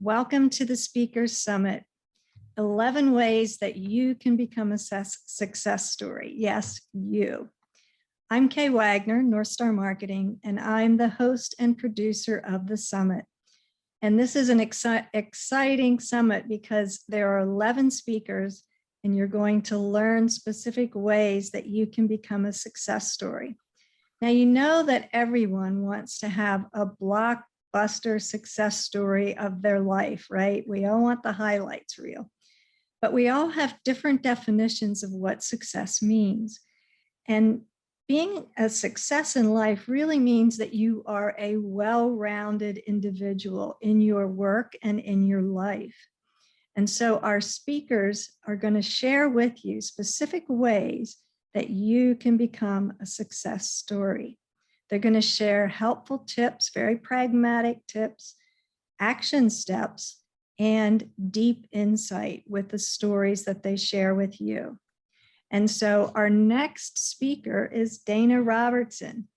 Welcome to the Speakers Summit. 11 ways that you can become a success story. Yes, you. I'm Kay Wagner, North Star Marketing, and I'm the host and producer of the summit. And this is an exciting summit because there are 11 speakers and you're going to learn specific ways that you can become a success story. Now, you know that everyone wants to have a blockbuster success story of their life, right? We all want the highlights reel, but we all have different definitions of what success means. And being a success in life really means that you are a well-rounded individual in your work and in your life. And so our speakers are going to share with you specific ways that you can become a success story. They're going to share helpful tips, very pragmatic tips, action steps, and deep insight with the stories that they share with you. And so our next speaker is Dana Robertson.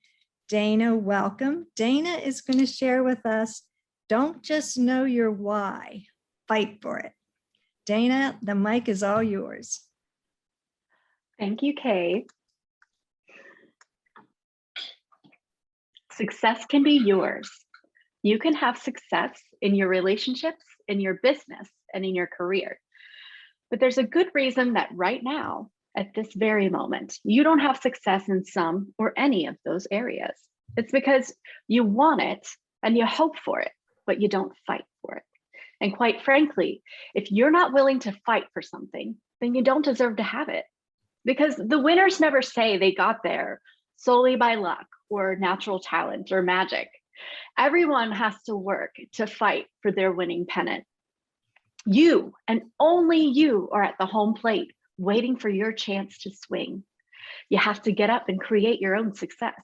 Dana, welcome. Dana is going to share with us, don't just know your why, fight for it. Dana, the mic is all yours. Thank you, Kay. Success can be yours. You can have success in your relationships, in your business, and in your career. But there's a good reason that right now, at this very moment, you don't have success in some or any of those areas. It's because you want it and you hope for it, but you don't fight for it. And quite frankly, if you're not willing to fight for something, then you don't deserve to have it. Because the winners never say they got there solely by luck or natural talent or magic. Everyone has to work to fight for their winning pennant. You and only you are at the home plate waiting for your chance to swing. You have to get up and create your own success.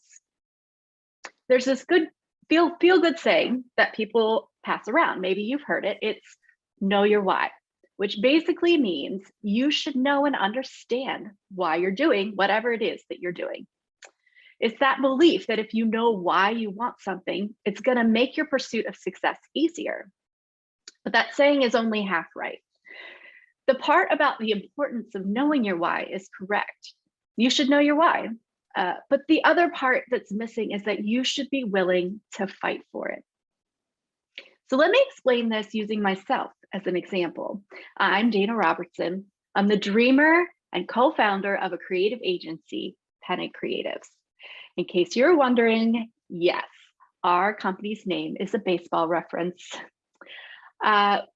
There's this good feel good saying that people pass around. Maybe you've heard it. It's know your why, which basically means you should know and understand why you're doing whatever it is that you're doing. It's that belief that if you know why you want something, it's going to make your pursuit of success easier. But that saying is only half right. The part about the importance of knowing your why is correct. You should know your why. But the other part that's missing is that you should be willing to fight for it. So let me explain this using myself as an example. I'm Dana Robertson. I'm the dreamer and co-founder of a creative agency, Pennant Creatives. In case you're wondering, yes, our company's name is a baseball reference.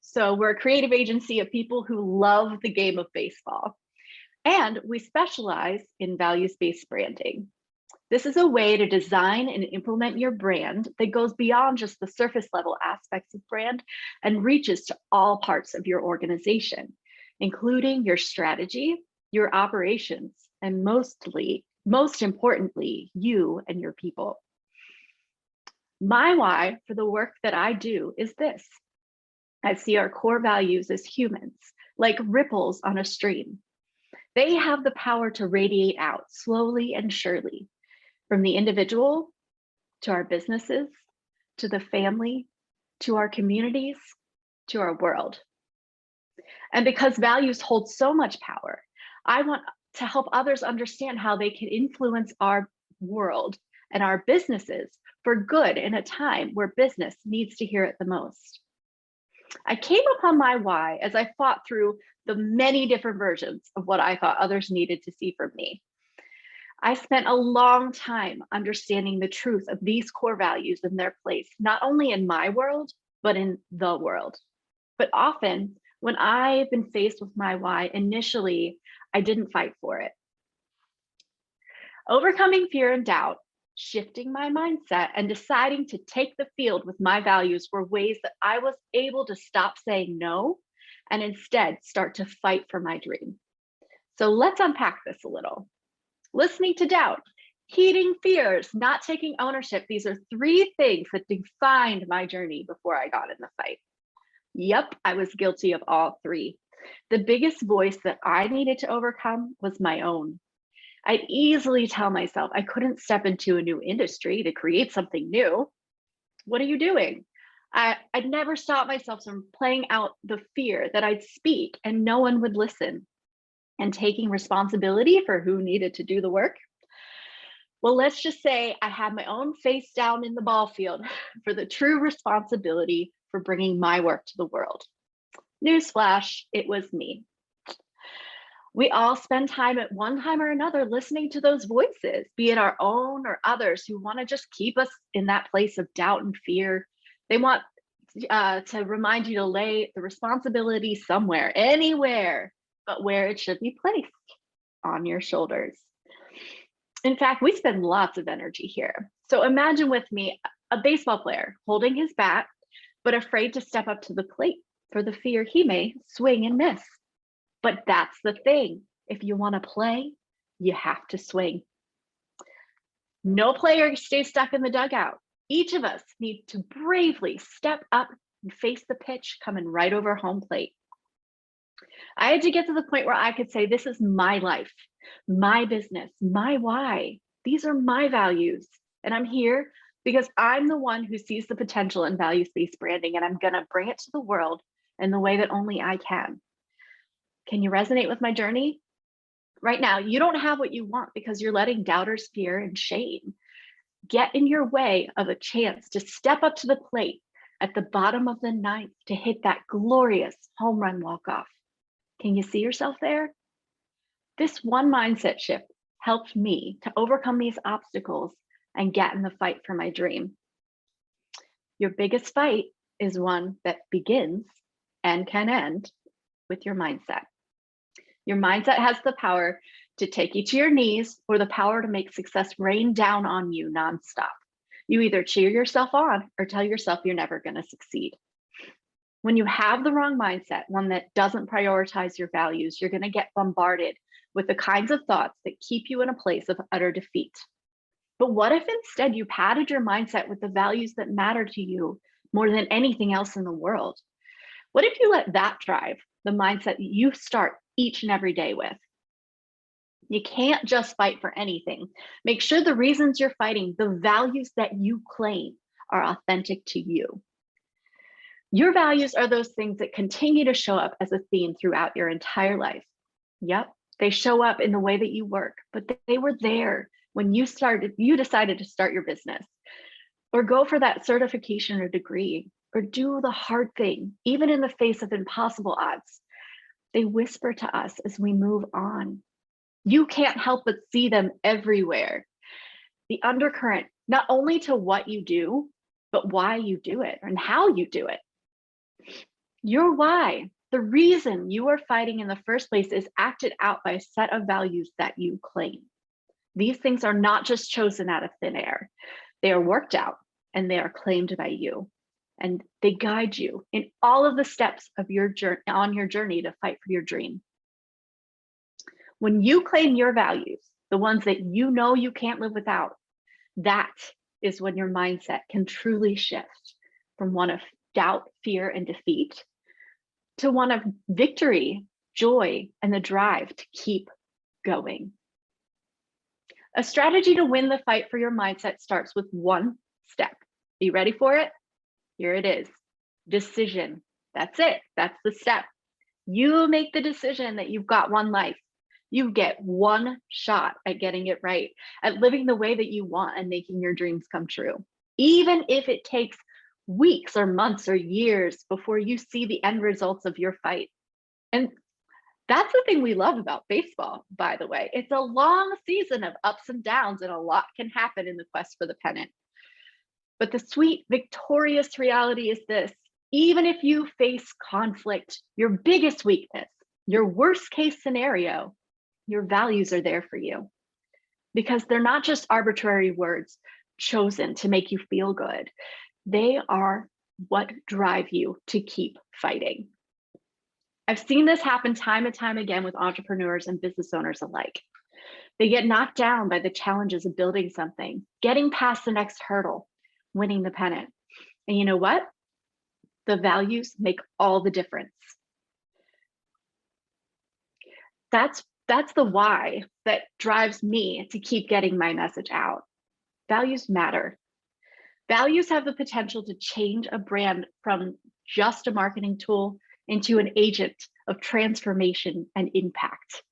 So we're a creative agency of people who love the game of baseball. And we specialize in values-based branding. This is a way to design and implement your brand that goes beyond just the surface level aspects of brand and reaches to all parts of your organization, including your strategy, your operations, and most importantly, you and your people. My why for the work that I do is this. I see our core values as humans, like ripples on a stream. They have the power to radiate out slowly and surely, from the individual to our businesses, to the family, to our communities, to our world. And because values hold so much power, I want to help others understand how they can influence our world and our businesses for good in a time where business needs to hear it the most. I came upon my why as I fought through the many different versions of what I thought others needed to see from me. I spent a long time understanding the truth of these core values and their place, not only in my world, but in the world. But often, when I've been faced with my why, initially, I didn't fight for it. Overcoming fear and doubt, shifting my mindset, and deciding to take the field with my values were ways that I was able to stop saying no and instead start to fight for my dream. So let's unpack this a little. Listening to doubt, heeding fears, not taking ownership. These are three things that defined my journey before I got in the fight. Yep, I was guilty of all three. The biggest voice that I needed to overcome was my own. I'd easily tell myself I couldn't step into a new industry to create something new. What are you doing? I'd never stop myself from playing out the fear that I'd speak and no one would listen, and taking responsibility for who needed to do the work. Well, let's just say I had my own face down in the ball field for the true responsibility for bringing my work to the world. Newsflash, it was me. We all spend time at one time or another listening to those voices, be it our own or others who want to just keep us in that place of doubt and fear. They want to remind you to lay the responsibility somewhere, anywhere, but where it should be placed, on your shoulders. In fact, we spend lots of energy here. So imagine with me a baseball player holding his bat, but afraid to step up to the plate for the fear he may swing and miss. But that's the thing. If you want to play, you have to swing. No player stays stuck in the dugout. Each of us need to bravely step up and face the pitch coming right over home plate. I had to get to the point where I could say, this is my life, my business, my why. These are my values. And I'm here because I'm the one who sees the potential in values-based branding, and I'm going to bring it to the world in the way that only I can. Can you resonate with my journey? Right now, you don't have what you want because you're letting doubters, fear, and shame get in your way of a chance to step up to the plate at the bottom of the ninth to hit that glorious home run walk-off. Can you see yourself there? This one mindset shift helped me to overcome these obstacles and get in the fight for my dream. Your biggest fight is one that begins and can end with your mindset. Your mindset has the power to take you to your knees, or the power to make success rain down on you nonstop. You either cheer yourself on or tell yourself you're never going to succeed. When you have the wrong mindset, one that doesn't prioritize your values, you're going to get bombarded with the kinds of thoughts that keep you in a place of utter defeat. But what if instead you padded your mindset with the values that matter to you more than anything else in the world? What if you let that drive the mindset that you start each and every day with? You can't just fight for anything. Make sure the reasons you're fighting, the values that you claim, are authentic to you. Your values are those things that continue to show up as a theme throughout your entire life. Yep, they show up in the way that you work, but they were there when you decided to start your business, or go for that certification or degree, or do the hard thing, even in the face of impossible odds. They whisper to us as we move on. You can't help but see them everywhere. The undercurrent, not only to what you do, but why you do it and how you do it. Your why, the reason you are fighting in the first place, is acted out by a set of values that you claim. These things are not just chosen out of thin air. They are worked out and they are claimed by you. And they guide you in all of the steps of your journey, on your journey to fight for your dream. When you claim your values, the ones that you know you can't live without, that is when your mindset can truly shift from one of doubt, fear, and defeat to one of victory, joy, and the drive to keep going. A strategy to win the fight for your mindset starts with one step. Are you ready for it? Here it is. Decision. That's it. That's the step. You make the decision that you've got one life. You get one shot at getting it right, at living the way that you want and making your dreams come true. Even if it takes weeks or months or years before you see the end results of your fight. And that's the thing we love about baseball, by the way. It's a long season of ups and downs, and a lot can happen in the quest for the pennant. But the sweet, victorious reality is this: even if you face conflict, your biggest weakness, your worst case scenario, your values are there for you, because they're not just arbitrary words chosen to make you feel good. They are what drive you to keep fighting. I've seen this happen time and time again with entrepreneurs and business owners alike. They get knocked down by the challenges of building something, getting past the next hurdle, winning the pennant. And you know what? The values make all the difference. That's the why that drives me to keep getting my message out. Values matter. Values have the potential to change a brand from just a marketing tool into an agent of transformation and impact.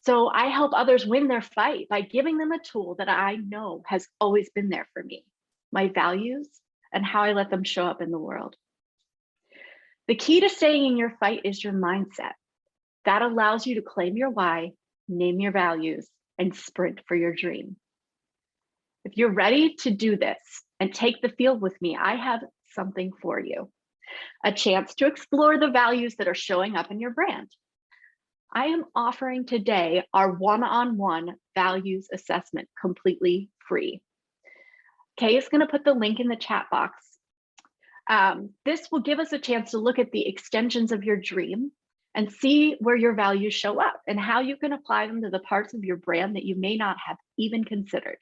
So I help others win their fight by giving them a tool that I know has always been there for me, my values, and how I let them show up in the world. The key to staying in your fight is your mindset. That allows you to claim your why, name your values, and sprint for your dream. If you're ready to do this and take the field with me, I have something for you. A chance to explore the values that are showing up in your brand. I am offering today our one-on-one values assessment completely free. Kay is going to put the link in the chat box. This will give us a chance to look at the extensions of your dream and see where your values show up and how you can apply them to the parts of your brand that you may not have even considered.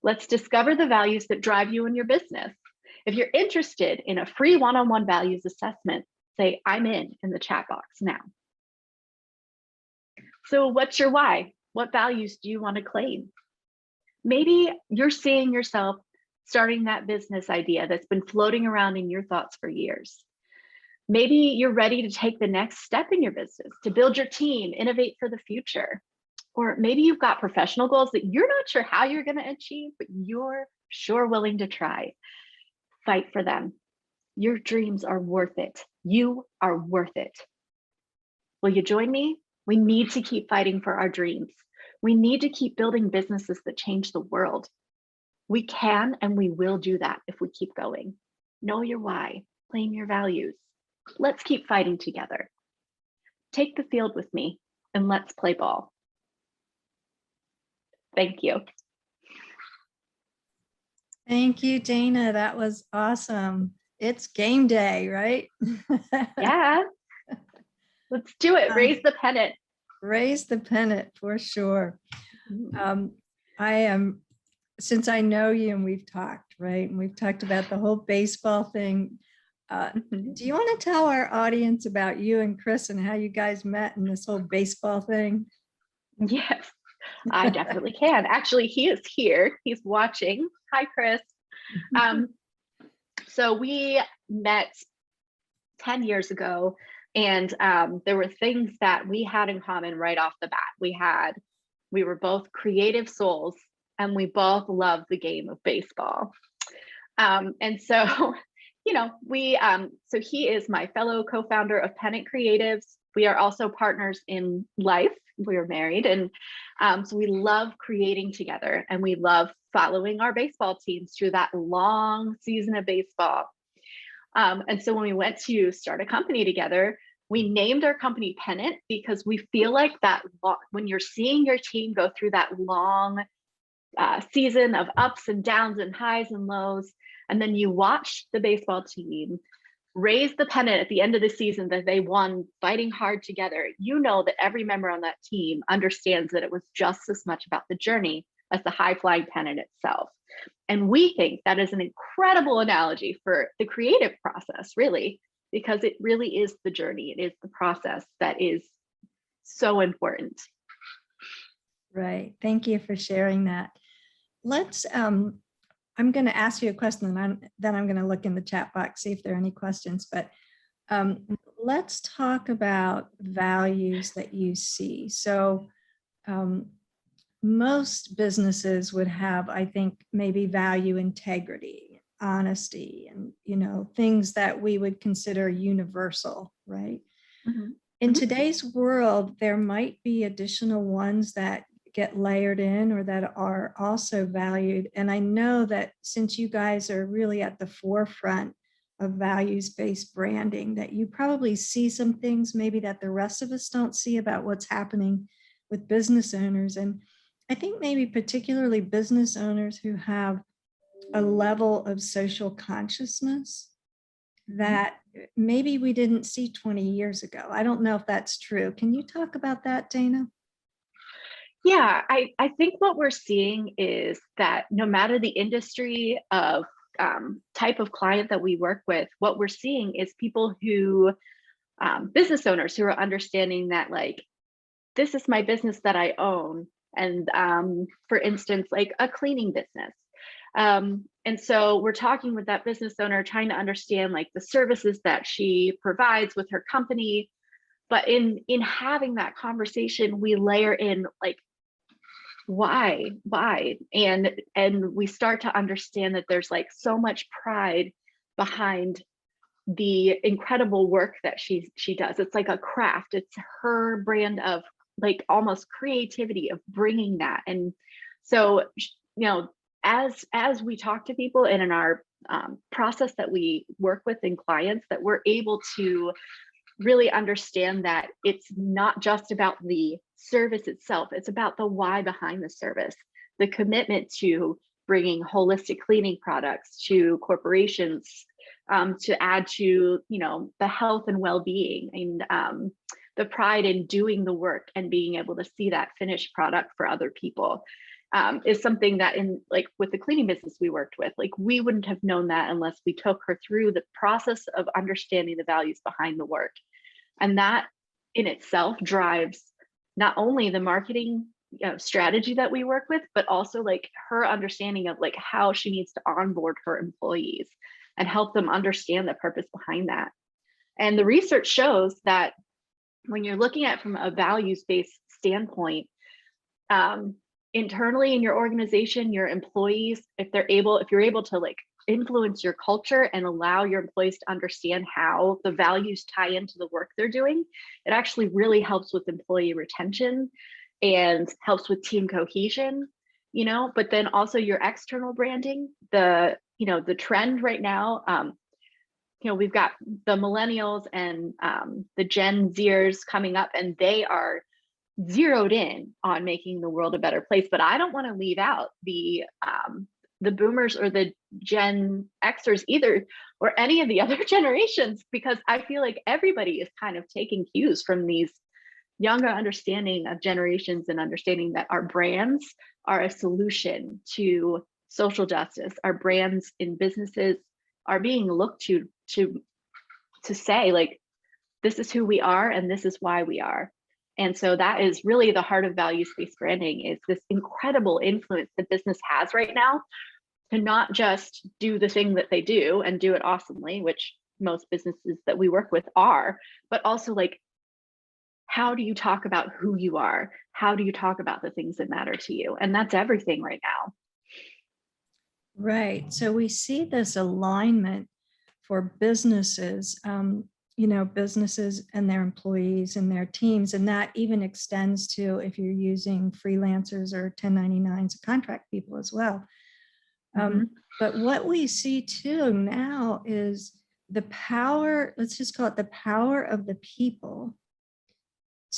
Let's discover the values that drive you in your business. If you're interested in a free one-on-one values assessment, say I'm in the chat box now. So what's your why? What values do you want to claim? Maybe you're seeing yourself starting that business idea that's been floating around in your thoughts for years. Maybe you're ready to take the next step in your business, to build your team, innovate for the future. Or maybe you've got professional goals that you're not sure how you're going to achieve, but you're sure willing to try. Fight for them. Your dreams are worth it. You are worth it. Will you join me? We need to keep fighting for our dreams. We need to keep building businesses that change the world. We can and we will do that if we keep going. Know your why, claim your values. Let's keep fighting together. Take the field with me and let's play ball. Thank you. Thank you, Dana. That was awesome. It's game day, right? Yeah. Let's do it. Raise the pennant. Raise the pennant for sure. Since I know you and we've talked, right? And we've talked about the whole baseball thing. Do you want to tell our audience about you and Chris and how you guys met in this whole baseball thing? Yes, I definitely can. Actually, he is here. He's watching. Hi, Chris. So we met 10 years ago, and there were things that we had in common right off the bat. We were both creative souls, and we both loved the game of baseball. And so, so he is my fellow co-founder of Pennant Creatives. We are also partners in life. We are married, and so we love creating together, and we love following our baseball teams through that long season of baseball. And so when we went to start a company together, we named our company Pennant because we feel like that when you're seeing your team go through that long season of ups and downs and highs and lows, and then you watch the baseball team raise the pennant at the end of the season that they won fighting hard together, you know that every member on that team understands that it was just as much about the journey as the high-flying pennant itself. And we think that is an incredible analogy for the creative process, really, because it really is the journey. It is the process that is so important. Right. Thank you for sharing that. Let's, I'm going to ask you a question, and then I'm going to look in the chat box, see if there are any questions, but let's talk about values that you see. So most businesses would have, I think, maybe value integrity, honesty, and, things that we would consider universal, right? Mm-hmm. In today's world, there might be additional ones that get layered in or that are also valued. And I know that since you guys are really at the forefront of values-based branding, that you probably see some things maybe that the rest of us don't see about what's happening with business owners. And I think maybe particularly business owners who have a level of social consciousness that maybe we didn't see 20 years ago. I don't know if that's true. Can you talk about that, Dana? Yeah, I think what we're seeing is that no matter the industry of type of client that we work with, what we're seeing is people who, business owners who are understanding that, like, this is my business that I own. And for instance, like a cleaning business. And so we're talking with that business owner, trying to understand like the services that she provides with her company. But in having that conversation, we layer in like, why, and we start to understand that there's like so much pride behind the incredible work that she does. It's like a craft. It's her brand of like almost creativity of bringing that. And so, you know, as we talk to people and in our process that we work with in clients, that we're able to really understand that it's not just about the service itself, it's about the why behind the service, the commitment to bringing holistic cleaning products to corporations, to add to, you know, the health and well-being, and the pride in doing the work and being able to see that finished product for other people, is something that in like with the cleaning business we worked with, like we wouldn't have known that unless we took her through the process of understanding the values behind the work. And that in itself drives not only the marketing strategy that we work with, but also like her understanding of like how she needs to onboard her employees and help them understand the purpose behind that. And the research shows that when you're looking at it from a values-based standpoint, internally in your organization, your employees, if you're able to like influence your culture and allow your employees to understand how the values tie into the work they're doing, it actually really helps with employee retention and helps with team cohesion, you know. But then also your external branding, the trend right now, we've got the millennials and the Gen Zers coming up, and they are zeroed in on making the world a better place. But I don't want to leave out the boomers or the Gen Xers either, or any of the other generations, because I feel like everybody is kind of taking cues from these younger understanding of generations and understanding that our brands are a solution to social justice. Our brands in businesses are being looked to say like, this is who we are and this is why we are. And so that is really the heart of values-based branding, is this incredible influence that business has right now to not just do the thing that they do and do it awesomely, which most businesses that we work with are, but also like, how do you talk about who you are? How do you talk about the things that matter to you? And that's everything right now. Right. So we see this alignment for businesses, businesses and their employees and their teams. And that even extends to if you're using freelancers or 1099s, contract people as well. But what we see too now is the power, let's just call it the power of the people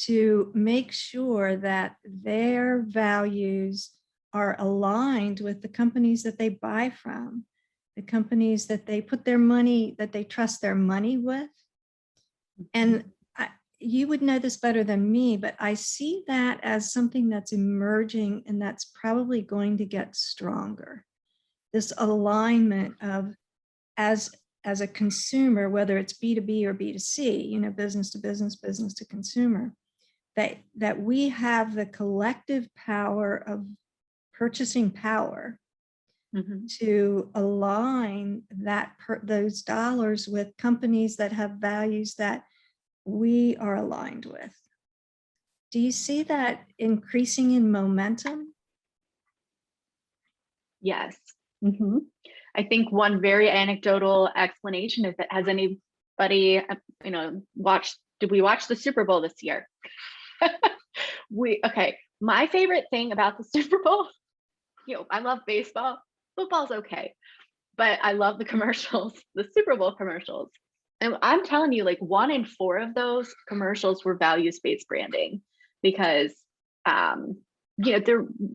to make sure that their values are aligned with the companies that they buy from, the companies that they put their money, that they trust their money with. And you would know this better than me, but I see that as something that's emerging and that's probably going to get stronger. This alignment of, as a consumer, whether it's B2B or B2C, business to business, business to consumer, that we have the collective power of purchasing power to align those dollars with companies that have values that we are aligned with. Do you see that increasing in momentum? Yes. I think one very anecdotal explanation, if it has anybody, did we watch the Super Bowl this year? My favorite thing about the Super Bowl, I love baseball. Football's okay, but I love the commercials, the Super Bowl commercials. And I'm telling you, like 1 in 4 of those commercials were values-based branding, because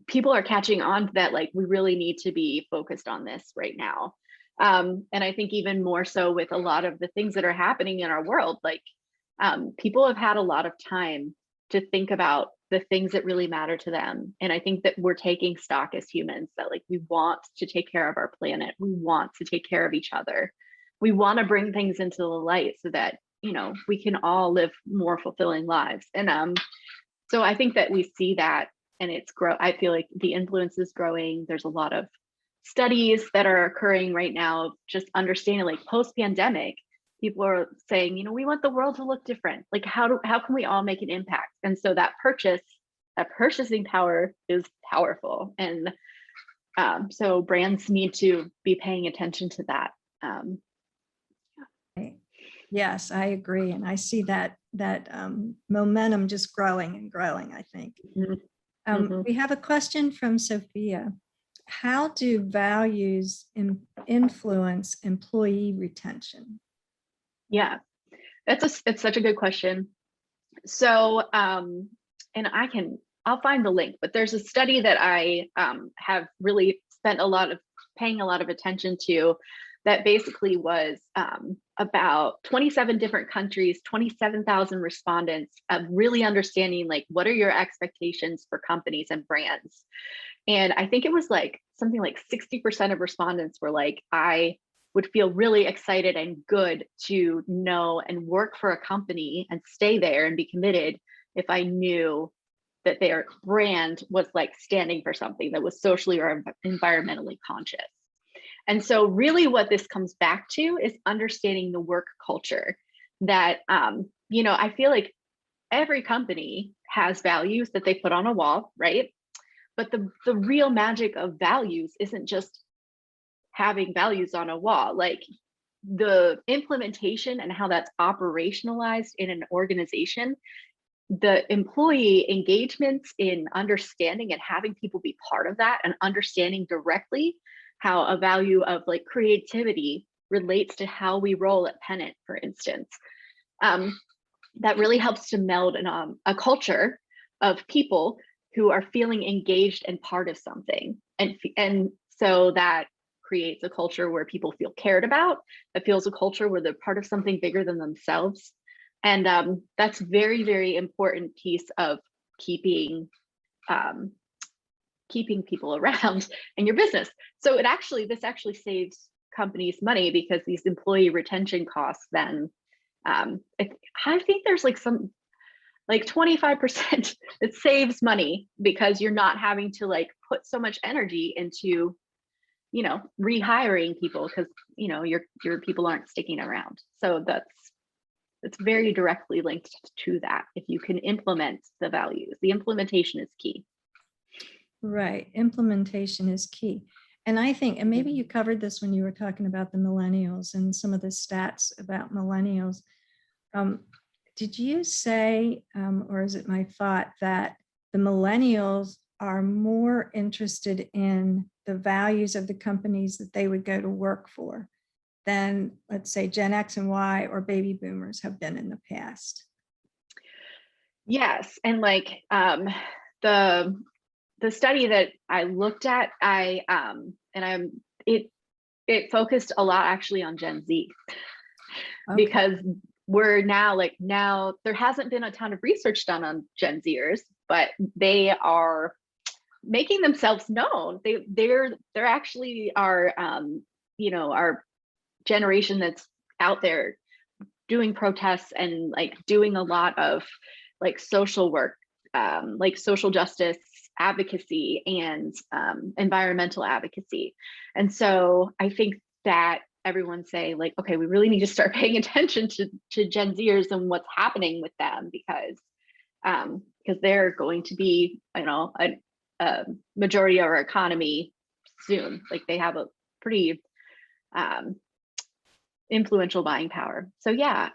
people are catching on to that, like, we really need to be focused on this right now. And I think even more so with a lot of the things that are happening in our world, like people have had a lot of time to think about the things that really matter to them. And I think that we're taking stock as humans, that like we want to take care of our planet. We want to take care of each other. We want to bring things into the light so that, we can all live more fulfilling lives. And so I think that we see that, and I feel like the influence is growing. There's a lot of studies that are occurring right now, just understanding like post-pandemic, people are saying, you know, we want the world to look different. Like how can we all make an impact? And so that purchasing power is powerful. And so brands need to be paying attention to that. Yes, I agree. And I see that momentum just growing and growing, I think. We have a question from Sophia. How do values influence employee retention? Yeah, it's such a good question. So, and I'll find the link, but there's a study that I have really spent paying a lot of attention to, that basically was about 27 different countries, 27,000 respondents, of really understanding like, what are your expectations for companies and brands? And I think it was like something like 60% of respondents were like, I would feel really excited and good to know and work for a company and stay there and be committed if I knew that their brand was like standing for something that was socially or environmentally conscious. And so really what this comes back to is understanding the work culture that, you know, I feel like every company has values that they put on a wall, right? But the real magic of values isn't just having values on a wall. Like the implementation and how that's operationalized in an organization, the employee engagements in understanding and having people be part of that, and understanding directly how a value of like creativity relates to how we roll at Pennant, for instance. That really helps to meld a culture of people who are feeling engaged and part of something. And so that creates a culture where people feel cared about. It feels a culture where they're part of something bigger than themselves. And that's very, very important piece of keeping people around in your business. So this actually saves companies money, because these employee retention costs then, I think there's like 25% that saves money, because you're not having to like put so much energy into, you know, rehiring people, because, you know, your people aren't sticking around. So it's very directly linked to that. If you can implement the values, the implementation is key. Right. Implementation is key. And I think, and maybe you covered this when you were talking about the millennials and some of the stats about millennials. Did you say, or is it my thought, that the millennials are more interested in the values of the companies that they would go to work for than, let's say, Gen X and Y or baby boomers have been in the past? Yes, and like the study that I looked at, it focused a lot actually on Gen Z. Okay. Because we're now there hasn't been a ton of research done on Gen Zers, but they are making themselves known. They're actually our our generation that's out there doing protests and like doing a lot of like social work, like social justice advocacy and environmental advocacy. And so I think that everyone's saying like, okay, we really need to start paying attention to Gen Zers and what's happening with them, because they're going to be, you know, a majority of our economy soon. Like they have a pretty influential buying power. So yeah,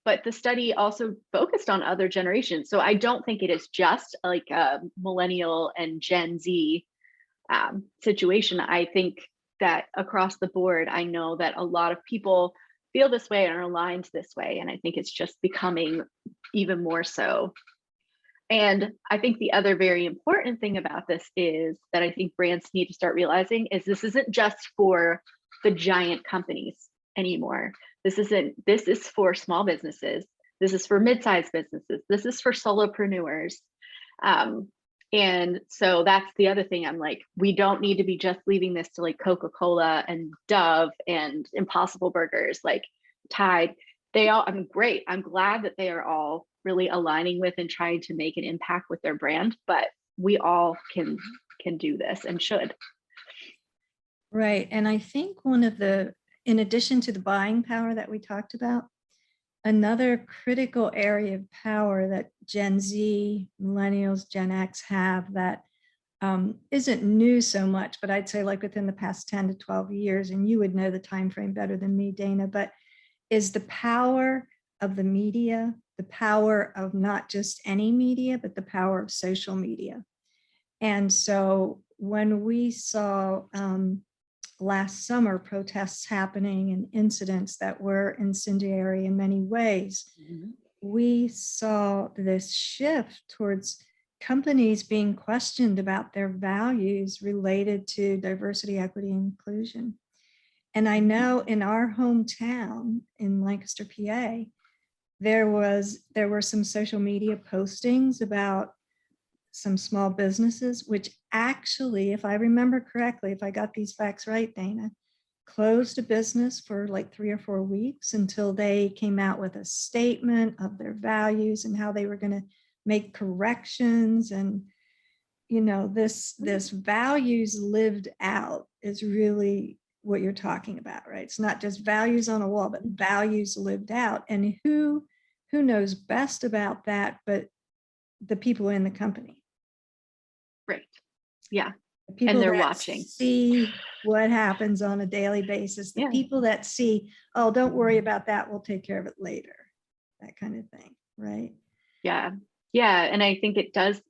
but the study also focused on other generations. So I don't think it is just like a millennial and Gen Z situation. I think that across the board, I know that a lot of people feel this way and are aligned this way. And I think it's just becoming even more so. And I think the other very important thing about this is that I think brands need to start realizing is this isn't just for the giant companies anymore. This is for small businesses. This is for mid-sized businesses. This is for solopreneurs. And so that's the other thing. I'm like, we don't need to be just leaving this to like Coca-Cola and Dove and Impossible Burgers, like Tide. I'm great. I'm glad that they are all really aligning with and trying to make an impact with their brand, but we all can can do this and should. Right. And I think one of the, in addition to the buying power that we talked about, another critical area of power that Gen Z, millennials, Gen X have that isn't new so much, but I'd say like within the past 10 to 12 years, and you would know the time frame better than me, Dana, but is the power of the media, the power of not just any media, but the power of social media. And so when we saw last summer protests happening and incidents that were incendiary in many ways, we saw this shift towards companies being questioned about their values related to diversity, equity, and inclusion. And I know in our hometown in Lancaster, PA, there were some social media postings about some small businesses, which actually, if I remember correctly, if I got these facts right, Dana, closed a business for like 3 or 4 weeks until they came out with a statement of their values and how they were going to make corrections. And, you know, this values lived out is really what you're talking about, right? It's not just values on a wall, but values lived out. And who knows best about that, but the people in the company. Right. Yeah. The people and they're that watching. See what happens on a daily basis. The people that see, oh, don't worry about that, we'll take care of it later. That kind of thing, right? Yeah. Yeah. And I think it does.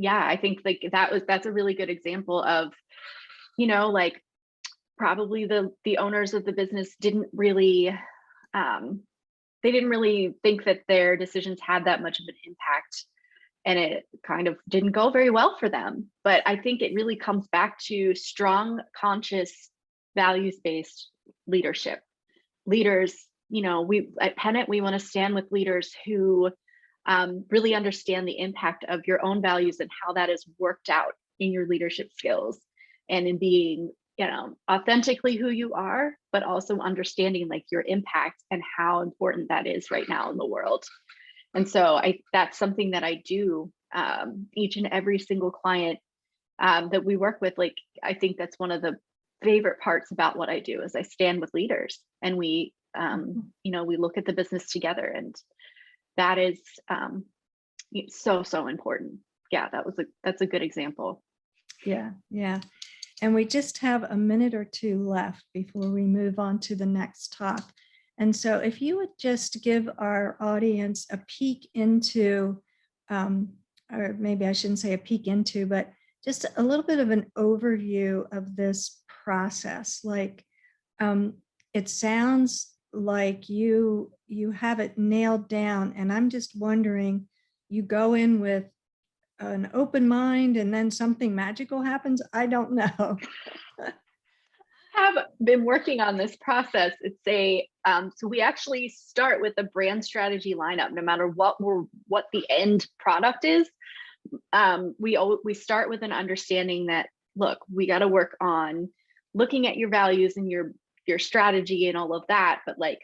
I think like that's a really good example of, you know, like probably the owners of the business didn't really they didn't really think that their decisions had that much of an impact, and it kind of didn't go very well for them. But I think it really comes back to strong, conscious, values-based leadership. Leaders, you know, we at Pennant, we want to stand with leaders who really understand the impact of your own values and how that is worked out in your leadership skills and in being, you know, authentically who you are, but also understanding like your impact and how important that is right now in the world. And so that's something that I do each and every single client that we work with. Like, I think that's one of the favorite parts about what I do is I stand with leaders and we, you know, we look at the business together, and that is so important. Yeah, that's a good example. Yeah. And we just have a minute or two left before we move on to the next talk. And so if you would just give our audience a peek into, or maybe I shouldn't say a peek into, but just a little bit of an overview of this process. Like, it sounds like you have it nailed down, and I'm just wondering, you go in with an open mind and then something magical happens? I don't know. Have been working on this process. It's so we actually start with a brand strategy lineup, no matter what the end product is. We start with an understanding that, look, we got to work on looking at your values and your strategy and all of that, but like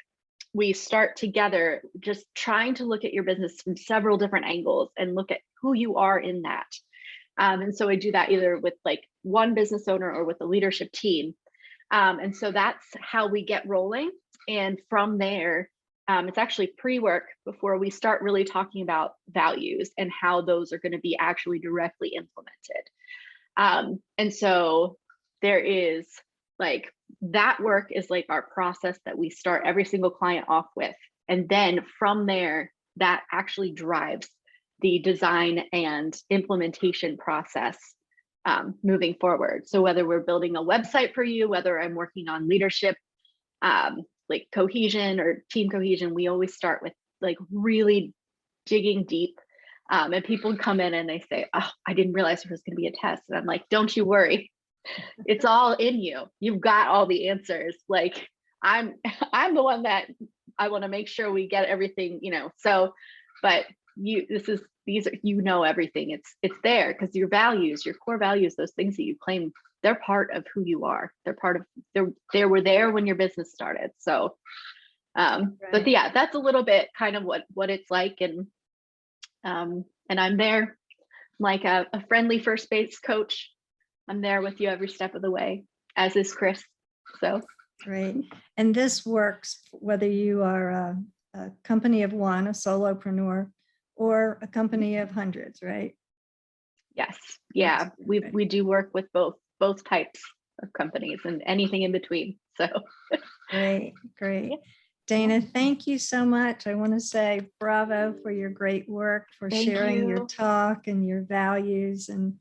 we start together just trying to look at your business from several different angles and look at who you are in that. And so I do that either with like one business owner or with a leadership team. And so that's how we get rolling. And from there, it's actually pre-work before we start really talking about values and how those are going to be actually directly implemented. And so there is like, that work is like our process that we start every single client off with. And then from there, that actually drives the design and implementation process moving forward. So whether we're building a website for you, whether I'm working on leadership, like cohesion or team cohesion, we always start with like really digging deep. And people come in and they say, oh, I didn't realize there was going to be a test. And I'm like, don't you worry. It's all in you. You've got all the answers. Like I'm the one that I want to make sure we get everything, you know. So, but you know everything. It's there because your values, your core values, those things that you claim, they're part of who you are. They're part of they were there when your business started. So but yeah, that's a little bit kind of what it's like, and I'm there like a friendly first base coach. I'm there with you every step of the way, as is Chris. So Great. And this works whether you are a company of one, a solopreneur, or a company of hundreds, right? yes, yeah, Great. we do work with both types of companies and anything in between. So Great, great. Yeah. Dana, thank you so much. I want to say bravo for your great work, for Thank sharing your you. talk and your values, and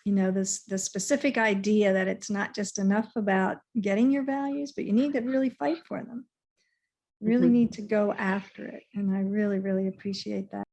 you know, the specific idea that it's not just enough about getting your values, but you need to really fight for them. Really Mhm. need to go after it. And I really, really appreciate that.